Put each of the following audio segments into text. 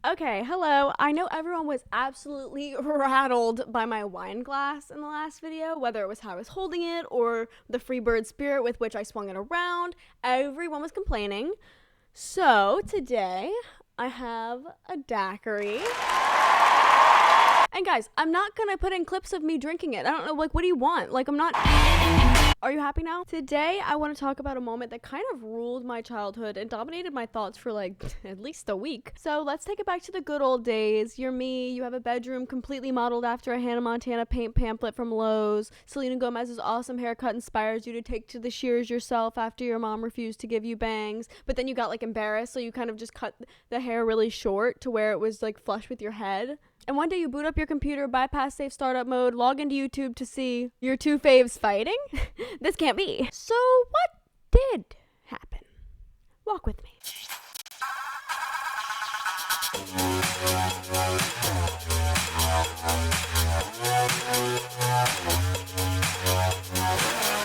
Okay, hello. I know everyone was absolutely rattled by my wine glass in the last video, whether it was how I was holding it or the free bird spirit with which I swung it around. Everyone was complaining. So today I have a daiquiri. And guys, I'm not gonna put in clips of me drinking it. I don't know, what do you want? I'm not... Are you happy now? Today, I want to talk about a moment that kind of ruled my childhood and dominated my thoughts for at least a week. So let's take it back to the good old days. You're me, you have a bedroom completely modeled after a Hannah Montana paint pamphlet from Lowe's. Selena Gomez's awesome haircut inspires you to take to the shears yourself after your mom refused to give you bangs. But then you got embarrassed, so you kind of just cut the hair really short to where it was flush with your head. And one day you boot up your computer, bypass safe startup mode, log into YouTube to see your two faves fighting? This can't be. So what did happen? Walk with me.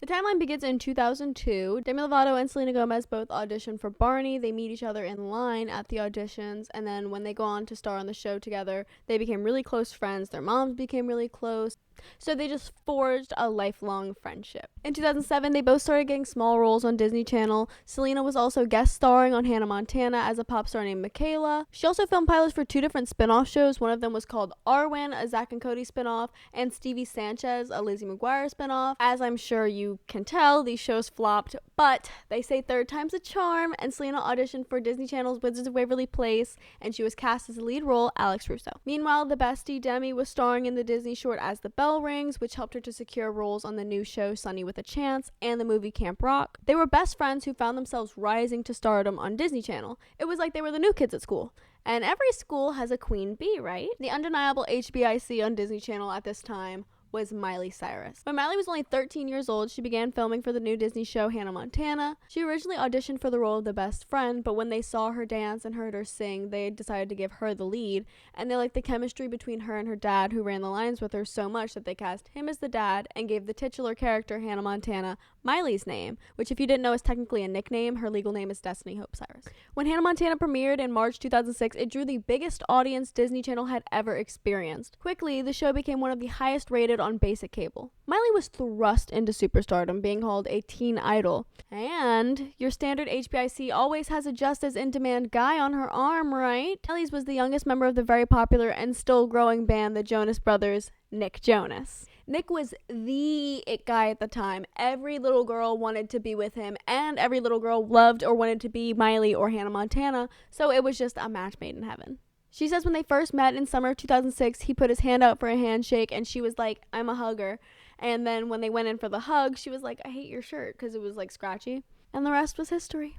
The timeline begins in 2002. Demi Lovato and Selena Gomez both audition for Barney. They meet each other in line at the auditions, and then when they go on to star on the show together, they became really close friends. Their moms became really close. So they just forged a lifelong friendship. In 2007, they both started getting small roles on Disney Channel. Selena was also guest starring on Hannah Montana as a pop star named Michaela. She also filmed pilots for two different spin-off shows. One of them was called Arwen, a Zack and Cody spin-off, and Stevie Sanchez, a Lizzie McGuire spin-off. As I'm sure you can tell, these shows flopped, but they say third time's a charm, and Selena auditioned for Disney Channel's Wizards of Waverly Place, and she was cast as the lead role, Alex Russo. Meanwhile, the bestie Demi was starring in the Disney short As the Bell Rings, which helped her to secure roles on the new show Sunny with a Chance and the movie Camp Rock. They were best friends who found themselves rising to stardom on Disney Channel. It was like they were the new kids at school. And every school has a queen bee, right? The undeniable HBIC on Disney Channel at this time was Miley Cyrus. When Miley was only 13 years old, she began filming for the new Disney show Hannah Montana. She originally auditioned for the role of the best friend, but when they saw her dance and heard her sing, they decided to give her the lead, and they liked the chemistry between her and her dad, who ran the lines with her so much that they cast him as the dad and gave the titular character Hannah Montana Miley's name, which if you didn't know is technically a nickname. Her legal name is Destiny Hope Cyrus. When Hannah Montana premiered in March 2006, it drew the biggest audience Disney Channel had ever experienced. Quickly, the show became one of the highest rated on basic cable. Miley was thrust into superstardom, being called a teen idol. And your standard HBIC always has a just as in-demand guy on her arm, right? Miley's was the youngest member of the very popular and still growing band, the Jonas Brothers, Nick Jonas. Nick was the it guy at the time. Every little girl wanted to be with him, and every little girl loved or wanted to be Miley or Hannah Montana, so it was just a match made in heaven. She says when they first met in summer of 2006, he put his hand out for a handshake, and she was like, I'm a hugger. And then when they went in for the hug, she was like, I hate your shirt, because it was scratchy. And the rest was history.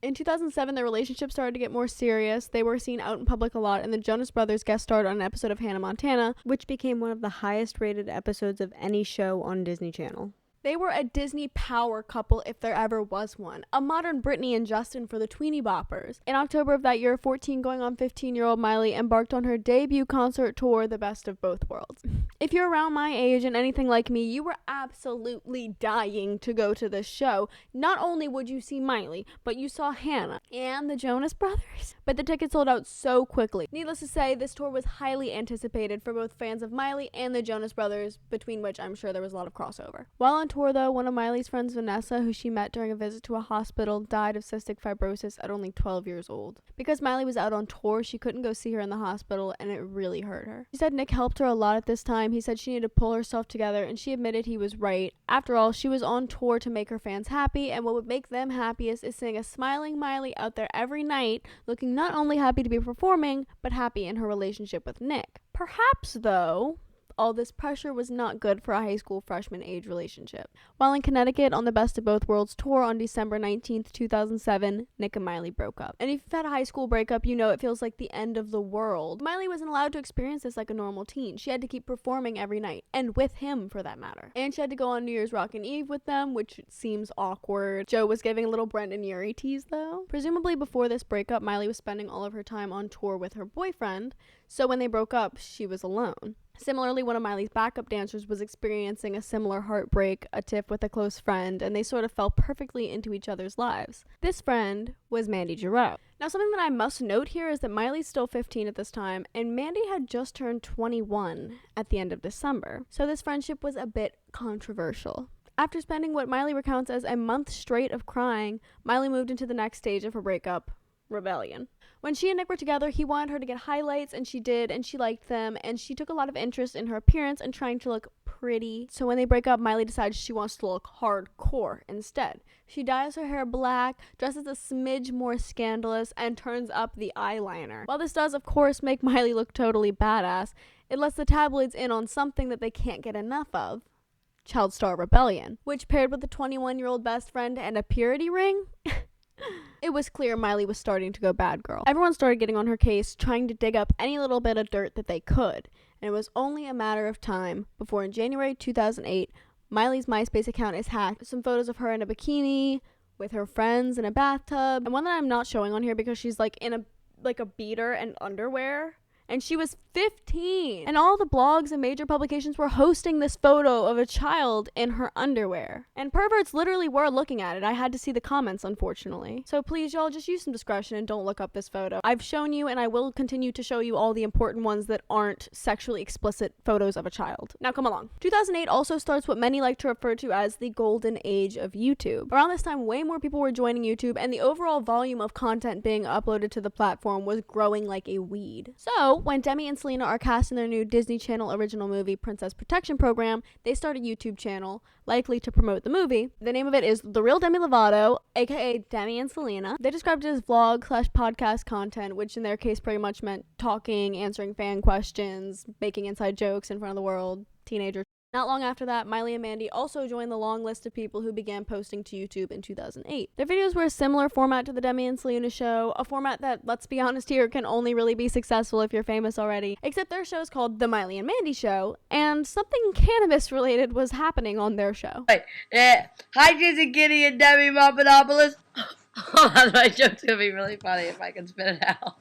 In 2007, their relationship started to get more serious. They were seen out in public a lot, and the Jonas Brothers guest starred on an episode of Hannah Montana, which became one of the highest rated episodes of any show on Disney Channel. They were a Disney power couple if there ever was one. A modern Britney and Justin for the tweenie boppers. In October of that year, 14 going on 15-year-old Miley embarked on her debut concert tour, The Best of Both Worlds. If you're around my age and anything like me, you were absolutely dying to go to this show. Not only would you see Miley, but you saw Hannah and the Jonas Brothers. But the tickets sold out so quickly. Needless to say, this tour was highly anticipated for both fans of Miley and the Jonas Brothers, between which I'm sure there was a lot of crossover. While on tour, though, one of Miley's friends, Vanessa, who she met during a visit to a hospital, died of cystic fibrosis at only 12 years old. Because Miley was out on tour, she couldn't go see her in the hospital, and it really hurt her. She said Nick helped her a lot at this time. He said she needed to pull herself together, and she admitted he was right. After all, she was on tour to make her fans happy, and what would make them happiest is seeing a smiling Miley out there every night, looking not only happy to be performing, but happy in her relationship with Nick. Perhaps, though, all this pressure was not good for a high school freshman age relationship. While in Connecticut on the Best of Both Worlds tour on December 19th, 2007, Nick and Miley broke up. And if you've had a high school breakup, you know it feels like the end of the world. Miley wasn't allowed to experience this like a normal teen. She had to keep performing every night, and with him for that matter. And she had to go on New Year's Rockin' Eve with them, which seems awkward. Joe was giving a little Brendan Urie tease though. Presumably before this breakup, Miley was spending all of her time on tour with her boyfriend, so when they broke up, she was alone. Similarly, one of Miley's backup dancers was experiencing a similar heartbreak, a tiff with a close friend, and they sort of fell perfectly into each other's lives. This friend was Mandy Giroux. Now, something that I must note here is that Miley's still 15 at this time, and Mandy had just turned 21 at the end of December. So this friendship was a bit controversial. After spending what Miley recounts as a month straight of crying, Miley moved into the next stage of her breakup, rebellion. When she and Nick were together, he wanted her to get highlights, and she did, and she liked them, and she took a lot of interest in her appearance and trying to look pretty. So when they break up, Miley decides she wants to look hardcore instead. She dyes her hair black, dresses a smidge more scandalous, and turns up the eyeliner. While this does, of course, make Miley look totally badass, it lets the tabloids in on something that they can't get enough of. Child star rebellion, which paired with a 21-year-old best friend and a purity ring, it was clear Miley was starting to go bad girl. Everyone started getting on her case, trying to dig up any little bit of dirt that they could, and it was only a matter of time before in January 2008, Miley's MySpace account is hacked. Some photos of her in a bikini, with her friends in a bathtub, and one that I'm not showing on here because she's like in a beater and underwear. And she was 15. And all the blogs and major publications were hosting this photo of a child in her underwear. And perverts literally were looking at it. I had to see the comments, unfortunately. So please, y'all, just use some discretion and don't look up this photo. I've shown you, and I will continue to show you all the important ones that aren't sexually explicit photos of a child. Now come along. 2008 also starts what many like to refer to as the golden age of YouTube. Around this time, way more people were joining YouTube, and the overall volume of content being uploaded to the platform was growing like a weed. So when Demi and Selena are cast in their new Disney Channel original movie Princess Protection Program, they start a YouTube channel, likely to promote the movie. The name of it is The Real Demi Lovato, aka Demi and Selena. They described it as vlog/podcast content, which in their case pretty much meant talking, answering fan questions, making inside jokes in front of the world, teenagers. Not long after that, Miley and Mandy also joined the long list of people who began posting to YouTube in 2008. Their videos were a similar format to the Demi and Selena show, a format that, let's be honest here, can only really be successful if you're famous already, except their show is called The Miley and Mandy Show, and something cannabis-related was happening on their show. Wait, hi, Jason Kitty and Demi Papadopoulos. My joke's gonna be really funny if I can spit it out.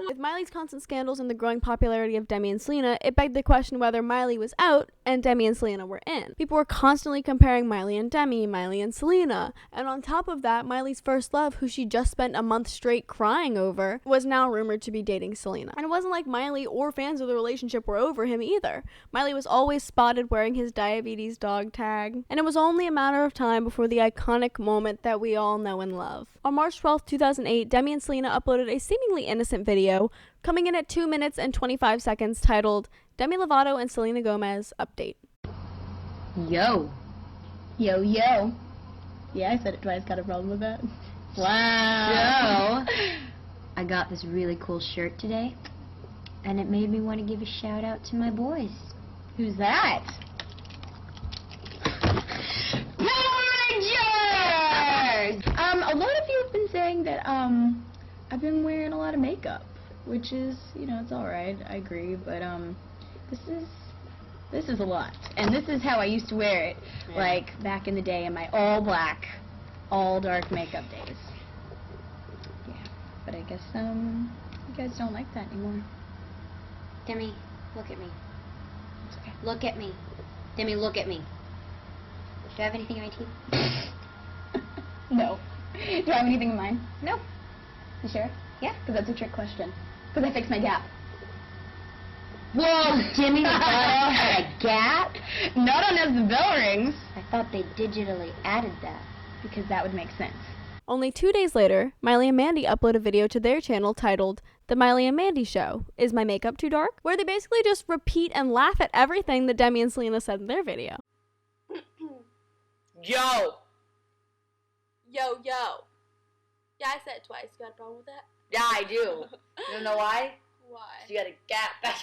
With Miley's constant scandals and the growing popularity of Demi and Selena, it begged the question whether Miley was out and Demi and Selena were in. People were constantly comparing Miley and Demi, Miley and Selena, and on top of that, Miley's first love, who she just spent a month straight crying over, was now rumored to be dating Selena. And it wasn't like Miley or fans of the relationship were over him either. Miley was always spotted wearing his diabetes dog tag, and it was only a matter of time before the iconic moment that we all know and love. On March 12th, 2008, Demi and Selena uploaded a seemingly innocent video, coming in at 2 minutes and 25 seconds, titled Demi Lovato and Selena Gomez Update. Yo. Yo, yo. Yeah, I said it twice. Got a problem with that? Wow. Yo. I got this really cool shirt today, and it made me want to give a shout out to my boys. Who's that? A lot of you have been saying that, I've been wearing a lot of makeup, which is, it's alright, I agree, but, this is a lot, and this is how I used to wear it, like, back in the day in my all black, all dark makeup days. Yeah, but I guess, you guys don't like that anymore. Demi, look at me. It's okay. Look at me. Demi, look at me. Do I have anything in my teeth? No. Do I have anything in mind? No. You sure? Yeah. Because that's a trick question. Because I fixed my gap. Whoa, Demi Lovato had a gap? Not on as the bell rings. I thought they digitally added that. Because that would make sense. Only 2 days later, Miley and Mandy upload a video to their channel titled The Miley and Mandy Show, Is My Makeup Too Dark? Where they basically just repeat and laugh at everything that Demi and Selena said in their video. Yo! Yo, yo. Yeah, I said it twice. You got a problem with that? Yeah, I do. You don't know why? Why? You got a gap back.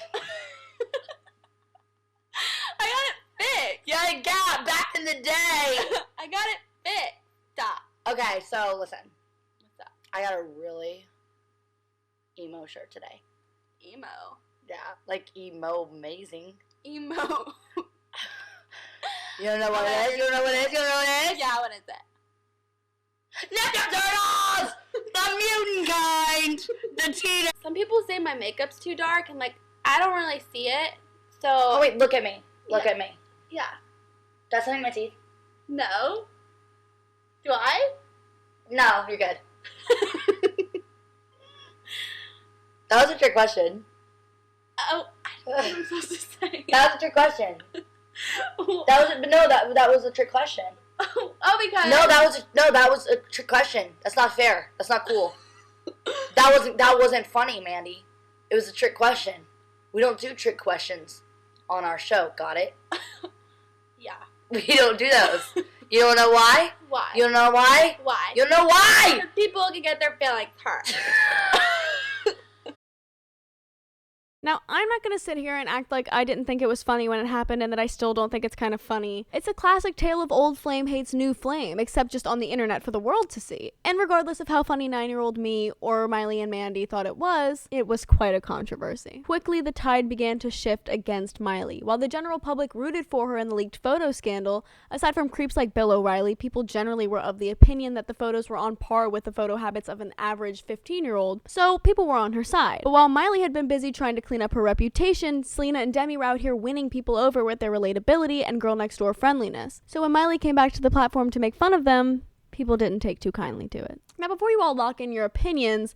I got it fixed. You had a gap back in the day. I got it fixed. Stop. Okay, so listen. What's up? I got a really emo shirt today. Emo. Yeah, like emo amazing. Emo. You don't know what it is? You don't know what it is? You don't know what it is? Yeah, what is it? Ninja Turtles! The mutant kind! The teenage... Some people say my makeup's too dark, and, I don't really see it, so... Oh, wait, look at me. Look Yeah. at me. Yeah. That's something in my teeth? No. Do I? No, you're good. That was a trick question. Oh, I don't know what I'm supposed to say. That was a trick question. That was a trick question. Because that was a trick question. That's not fair. That's not cool. That wasn't funny, Mandy. It was a trick question. We don't do trick questions on our show. Got it? Yeah. We don't do those. You don't know why? Why? You don't know why? Why? You don't know why? People can get their feelings hurt. Now, I'm not going to sit here and act like I didn't think it was funny when it happened and that I still don't think it's kind of funny. It's a classic tale of old flame hates new flame, except just on the internet for the world to see. And regardless of how funny 9-year-old me or Miley and Mandy thought it was quite a controversy. Quickly, the tide began to shift against Miley. While the general public rooted for her in the leaked photo scandal, aside from creeps like Bill O'Reilly, people generally were of the opinion that the photos were on par with the photo habits of an average 15-year-old, so people were on her side. But while Miley had been busy trying to clean up her reputation, Selena and Demi were out here winning people over with their relatability and girl next door friendliness. So when Miley came back to the platform to make fun of them, people didn't take too kindly to it. Now, before you all lock in your opinions,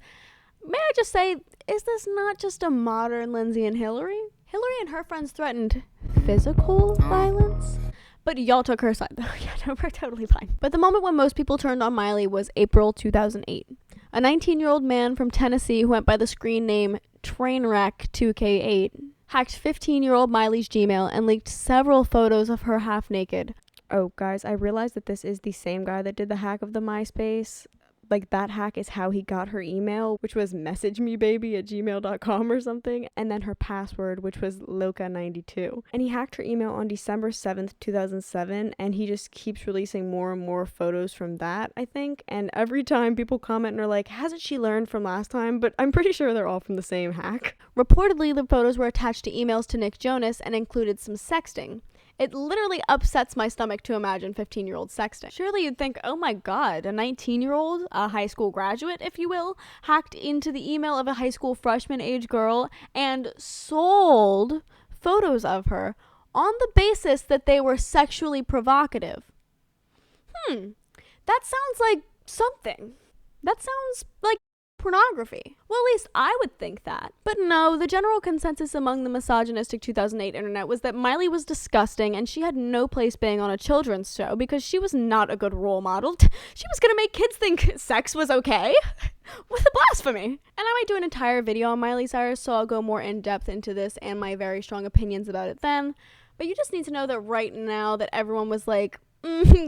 may I just say, is this not just a modern Lindsay and Hillary? Hillary and her friends threatened physical violence, but y'all took her side though. Yeah, no, we're totally fine. But the moment when most people turned on Miley was April 2008. A 19-year-old man from Tennessee who went by the screen name Trainwreck2K8 hacked 15-year-old Miley's Gmail and leaked several photos of her half naked. Oh, guys, I realized that this is the same guy that did the hack of the MySpace. Like, that hack is how he got her email, which was messagemebaby@gmail.com or something, and then her password, which was Loka92. And he hacked her email on December 7th, 2007, and he just keeps releasing more and more photos from that, I think. And every time people comment and are like, hasn't she learned from last time? But I'm pretty sure they're all from the same hack. Reportedly, the photos were attached to emails to Nick Jonas and included some sexting. It literally upsets my stomach to imagine 15-year-old sexting. Surely you'd think, oh my god, a 19-year-old, a high school graduate, if you will, hacked into the email of a high school freshman-age girl and sold photos of her on the basis that they were sexually provocative. That sounds like something. That sounds like pornography. Well, at least I would think that. But no, the general consensus among the misogynistic 2008 internet was that Miley was disgusting and she had no place being on a children's show because she was not a good role model. She was gonna make kids think sex was okay. What a blasphemy. And I might do an entire video on Miley Cyrus, so I'll go more in depth into this and my very strong opinions about it then. But you just need to know that right now that everyone was like,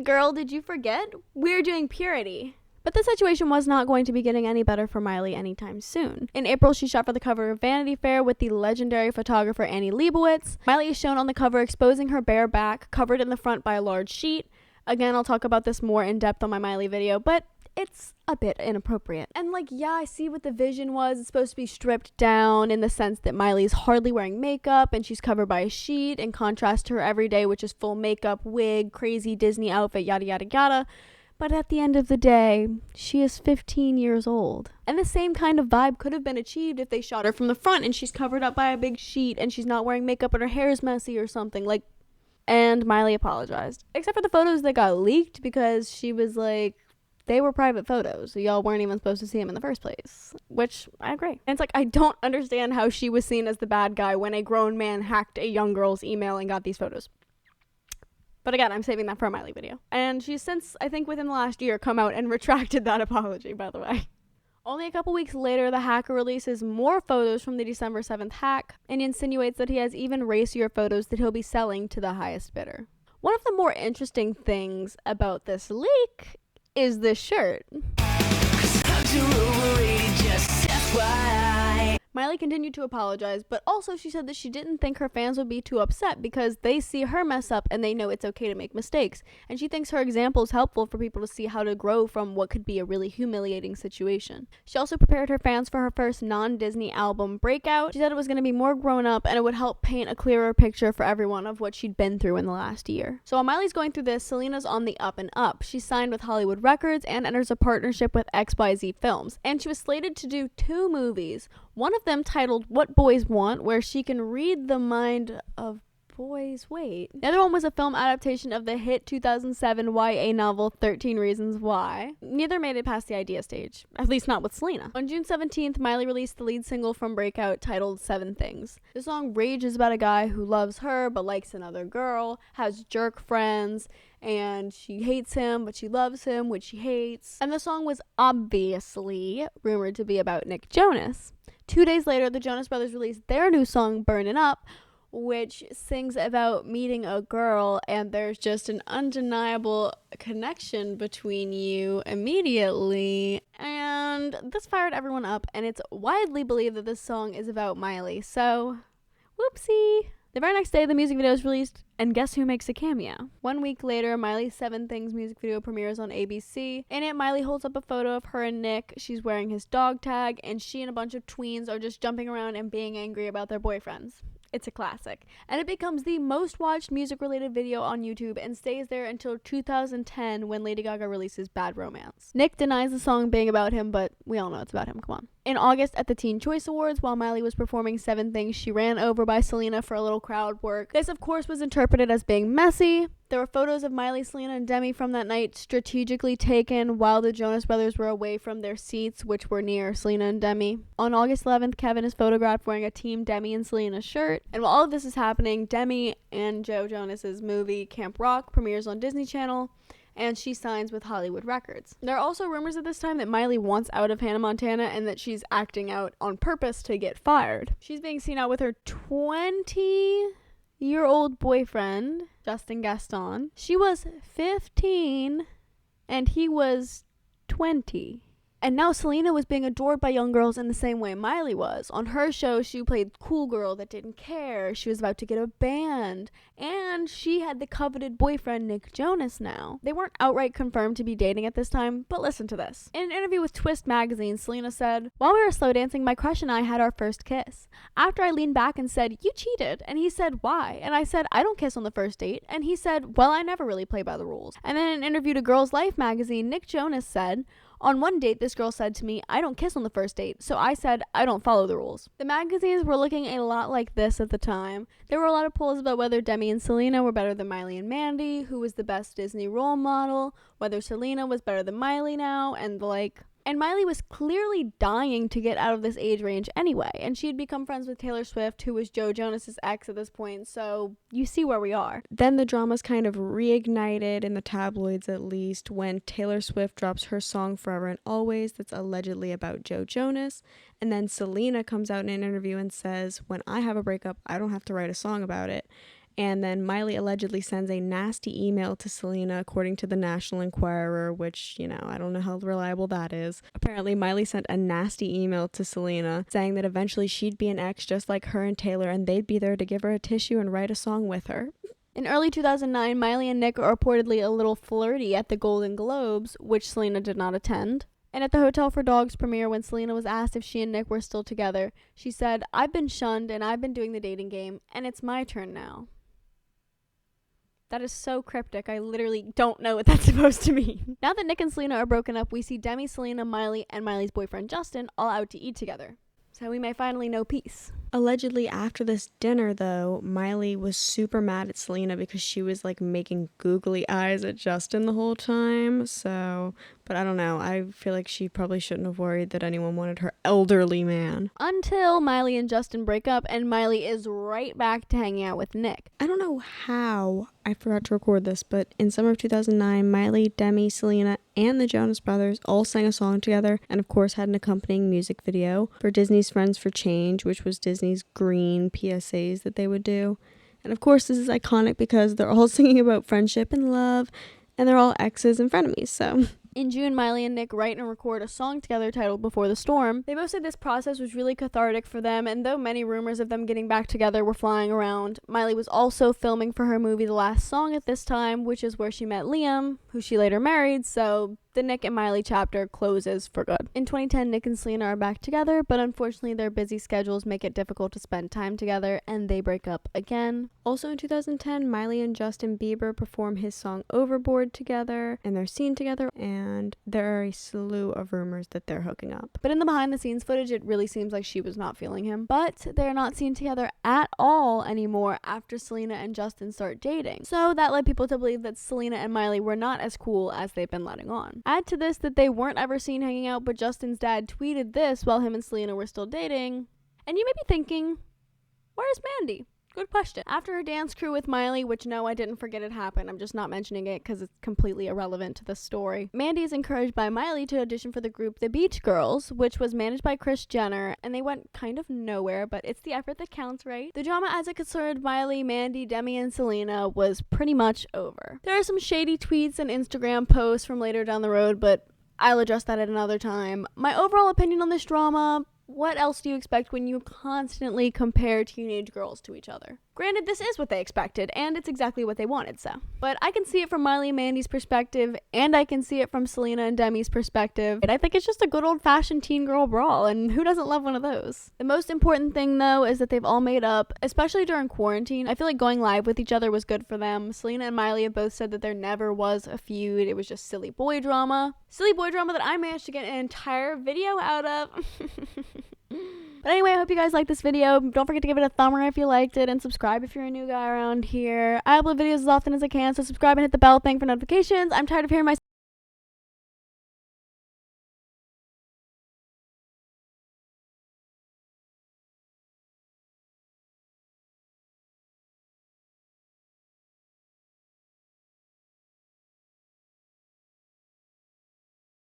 girl, did you forget? We're doing Parody. But the situation was not going to be getting any better for Miley anytime soon. In April, she shot for the cover of Vanity Fair with the legendary photographer Annie Leibovitz. Miley is shown on the cover exposing her bare back, covered in the front by a large sheet. Again, I'll talk about this more in depth on my Miley video, but it's a bit inappropriate. And yeah, I see what the vision was. It's supposed to be stripped down in the sense that Miley's hardly wearing makeup and she's covered by a sheet, in contrast to her everyday, which is full makeup, wig, crazy Disney outfit, yada yada yada. But at the end of the day, she is 15 years old. And the same kind of vibe could have been achieved if they shot her from the front and she's covered up by a big sheet and she's not wearing makeup and her hair is messy or something. And Miley apologized. Except for the photos that got leaked because she was like, they were private photos. So y'all weren't even supposed to see them in the first place. Which, I agree. And it's I don't understand how she was seen as the bad guy when a grown man hacked a young girl's email and got these photos. But again, I'm saving that for a Miley video. And she's since, I think within the last year, come out and retracted that apology, by the way. Only a couple weeks later, the hacker releases more photos from the December 7th hack and insinuates that he has even racier photos that he'll be selling to the highest bidder. One of the more interesting things about this leak is this shirt. Miley continued to apologize, but also she said that she didn't think her fans would be too upset because they see her mess up and they know it's okay to make mistakes. And she thinks her example is helpful for people to see how to grow from what could be a really humiliating situation. She also prepared her fans for her first non-Disney album, Breakup. She said it was going to be more grown up and it would help paint a clearer picture for everyone of what she'd been through in the last year. So while Miley's going through this, Selena's on the up and up. She's signed with Hollywood Records and enters a partnership with XYZ Films. And she was slated to do 2 movies. One of them titled What Boys Want, where she can read the mind of Boys Wait. The other one was a film adaptation of the hit 2007 YA novel 13 Reasons Why. Neither made it past the idea stage, at least not with Selena. On June 17th, Miley released the lead single from Breakup titled 7 Things. The song rages about a guy who loves her but likes another girl, has jerk friends, and she hates him but she loves him, which she hates. And the song was obviously rumored to be about Nick Jonas. 2 days later, the Jonas Brothers released their new song, Burnin' Up, which sings about meeting a girl and there's just an undeniable connection between you immediately. And this fired everyone up, and it's widely believed that this song is about Miley. So, whoopsie. The very next day, the music video is released, and guess who makes a cameo? 1 week later, Miley's 7 Things music video premieres on ABC. In it, Miley holds up a photo of her and Nick. She's wearing his dog tag, and she and a bunch of tweens are just jumping around and being angry about their boyfriends. It's a classic. And it becomes the most watched music-related video on YouTube and stays there until 2010 when Lady Gaga releases Bad Romance. Nick denies the song being about him, but we all know it's about him, come on. In August at the Teen Choice Awards, while Miley was performing 7 Things, she ran over by Selena for a little crowd work. This, of course, was interpreted as being messy. There were photos of Miley, Selena, and Demi from that night strategically taken while the Jonas Brothers were away from their seats, which were near Selena and Demi. On August 11th, Kevin is photographed wearing a Team Demi and Selena shirt. And while all of this is happening, Demi and Joe Jonas's movie Camp Rock premieres on Disney Channel, and she signs with Hollywood Records. There are also rumors at this time that Miley wants out of Hannah Montana and that she's acting out on purpose to get fired. She's being seen out with her 20-year-old boyfriend, Justin Gaston. She was 15 and he was 20. And now Selena was being adored by young girls in the same way Miley was. On her show, she played cool girl that didn't care. She was about to get a band. And she had the coveted boyfriend Nick Jonas now. They weren't outright confirmed to be dating at this time, but listen to this. In an interview with Twist magazine, Selena said, "While we were slow dancing, my crush and I had our first kiss. After I leaned back and said, 'You cheated.' And he said, 'Why?' And I said, 'I don't kiss on the first date.' And he said, 'Well, I never really play by the rules.'" And then in an interview to Girls Life magazine, Nick Jonas said, "On one date, this girl said to me, 'I don't kiss on the first date.' So I said, 'I don't follow the rules.'" The magazines were looking a lot like this at the time. There were a lot of polls about whether Demi and Selena were better than Miley and Mandy, who was the best Disney role model, whether Selena was better than Miley now, and the like. And Miley was clearly dying to get out of this age range anyway, and she had become friends with Taylor Swift, who was Joe Jonas's ex at this point, so you see where we are. Then the drama's kind of reignited, in the tabloids at least, when Taylor Swift drops her song Forever and Always that's allegedly about Joe Jonas, and then Selena comes out in an interview and says, "When I have a breakup, I don't have to write a song about it." And then Miley allegedly sends a nasty email to Selena, according to the National Enquirer, which, I don't know how reliable that is. Apparently, Miley sent a nasty email to Selena saying that eventually she'd be an ex just like her and Taylor, and they'd be there to give her a tissue and write a song with her. In early 2009, Miley and Nick are reportedly a little flirty at the Golden Globes, which Selena did not attend. And at the Hotel for Dogs premiere, when Selena was asked if she and Nick were still together, she said, "I've been shunned and I've been doing the dating game, and it's my turn now." That is so cryptic. I literally don't know what that's supposed to mean. Now that Nick and Selena are broken up, we see Demi, Selena, Miley, and Miley's boyfriend Justin all out to eat together. So we may finally know peace. Allegedly, after this dinner, though, Miley was super mad at Selena because she was, making googly eyes at Justin the whole time. But I don't know. I feel like she probably shouldn't have worried that anyone wanted her elderly man. Until Miley and Justin break up, and Miley is right back to hanging out with Nick. I don't know how I forgot to record this, but in summer of 2009, Miley, Demi, Selena, and the Jonas Brothers all sang a song together, and of course had an accompanying music video for Disney's Friends for Change, which was Disney's green PSAs that they would do. And of course, this is iconic because they're all singing about friendship and love, and they're all exes and frenemies, so... In June, Miley and Nick write and record a song together titled Before the Storm. They both said this process was really cathartic for them, and though many rumors of them getting back together were flying around, Miley was also filming for her movie The Last Song at this time, which is where she met Liam, who she later married, so the Nick and Miley chapter closes for good. In 2010, Nick and Selena are back together, but unfortunately their busy schedules make it difficult to spend time together, and they break up again. Also in 2010, Miley and Justin Bieber perform his song Overboard together, and they're seen together, and there are a slew of rumors that they're hooking up. But in the behind the scenes footage, it really seems like she was not feeling him. But they're not seen together at all anymore after Selena and Justin start dating. So that led people to believe that Selena and Miley were not as cool as they've been letting on. Add to this that they weren't ever seen hanging out, but Justin's dad tweeted this while him and Selena were still dating. And you may be thinking, where's Mandy? Good question. After her dance crew with Miley, which no, I didn't forget it happened. I'm just not mentioning it because it's completely irrelevant to the story. Mandy is encouraged by Miley to audition for the group The Beach Girls, which was managed by Kris Jenner, and they went kind of nowhere, but it's the effort that counts, right? The drama as it concerned Miley, Mandy, Demi, and Selena was pretty much over. There are some shady tweets and Instagram posts from later down the road, but I'll address that at another time. My overall opinion on this drama: what else do you expect when you constantly compare teenage girls to each other? Granted, this is what they expected, and it's exactly what they wanted, so. But I can see it from Miley and Mandy's perspective, and I can see it from Selena and Demi's perspective. And I think it's just a good old-fashioned teen girl brawl, and who doesn't love one of those? The most important thing, though, is that they've all made up, especially during quarantine. I feel like going live with each other was good for them. Selena and Miley have both said that there never was a feud. It was just silly boy drama. Silly boy drama that I managed to get an entire video out of. But anyway, I hope you guys liked this video. Don't forget to give it a thumb if you liked it, and subscribe if you're a new guy around here. I upload videos as often as I can, so subscribe and hit the bell thing for notifications. I'm tired of hearing myself